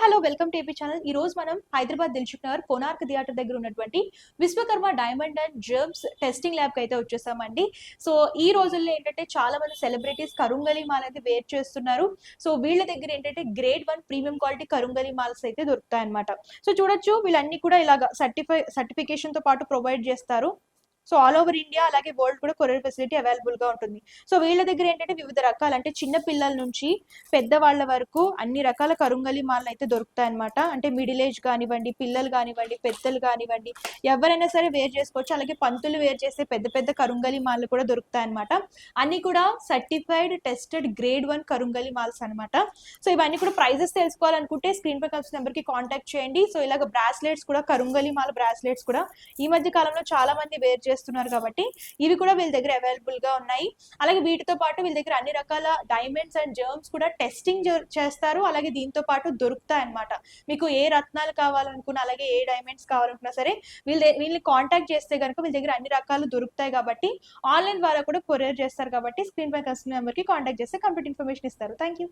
Hello welcome to AP channel. ఈ రోజు మనం హైదరాబాద్ దిల్సుఖ్ నగర్ కోనార్క్ థియేటర్ దగ్గర ఉన్నటువంటి Vishwakarma diamond and gems testing lab కి అయితే వచ్చేసామండి. సో ఈ రోజుల్లో ఏంటంటే చాలా మంది సెలబ్రిటీస్ కరుంగలి మాల్ అయితే వేర్ చేస్తున్నారు. సో వీళ్ళ దగ్గర ఏంటంటే గ్రేడ్ 1 ప్రీమియం క్వాలిటీ కరుంగలి మాల్స్ అయితే దొరుకుతాయి అన్నమాట. సో చూడొచ్చు వీళ్ళన్ని కూడా ఇలాగా సర్టిఫికేషన్ తో పాటు ప్రొవైడ్ చేస్తారు. సో ఆల్ ఓవర్ ఇండియా అలాగే వరల్డ్ కూడా కొరియర్ ఫెసిలిటీ అవైలబుల్ గా ఉంటుంది. సో వీళ్ళ దగ్గర ఏంటంటే వివిధ రకాల అంటే చిన్న పిల్లల నుంచి పెద్దవాళ్ళ వరకు అన్ని రకాల కరుంగలి మాలలు అయితే దొరుకుతాయి అనమాట. అంటే మిడిల్ ఏజ్ కానివ్వండి, పిల్లలు కానివ్వండి, పెద్దలు కానివ్వండి, ఎవరైనా సరే వేర్ చేసుకోవచ్చు. అలాగే పంతులు వేర్ చేసే పెద్ద పెద్ద కరుంగలి మాలలు కూడా దొరుకుతాయి అనమాట. అన్ని కూడా సర్టిఫైడ్ టెస్టెడ్ గ్రేడ్ 1 కరుంగలి మాల్స్ అనమాట. సో ఇవన్నీ కూడా ప్రైజెస్ తెలుసుకోవాలనుకుంటే స్క్రీన్ పై కలిసిన నెంబర్ కి కాంటాక్ట్ చేయండి. సో ఇలాగ బ్రాస్లెట్స్ కూడా కరుంగలి మాల బ్రాస్లెట్స్ కూడా ఈ మధ్య కాలంలో చాలా మంది వేర్ చేస్తున్నారు కాబట్టి ఇవి కూడా వీళ్ళ దగ్గర అవైలబుల్ గా ఉన్నాయి. అలాగే వీటితో పాటు వీళ్ళ దగ్గర అన్ని రకాల డైమండ్స్ అండ్ జర్మ్స్ కూడా టెస్టింగ్ చేస్తారు. అలాగే దీంతో పాటు దొరుకుతాయి అన్నమాట. మీకు ఏ రత్నాలు కావాలనుకున్నా అలాగే ఏ డైమండ్స్ కావాలనుకున్నా సరే వీళ్ళని కాంటాక్ట్ చేస్తే కనుక వీళ్ళ దగ్గర అన్ని రకాలు దొరుకుతాయి కాబట్టి ఆన్లైన్ ద్వారా కూడా కొరియర్ చేస్తారు కాబట్టి స్క్రీన్ పై కలిసిన నెంబర్ కి కాంటాక్ట్ చేస్తే కంప్లీట్ ఇన్ఫర్మేషన్ ఇస్తారు. Thank you.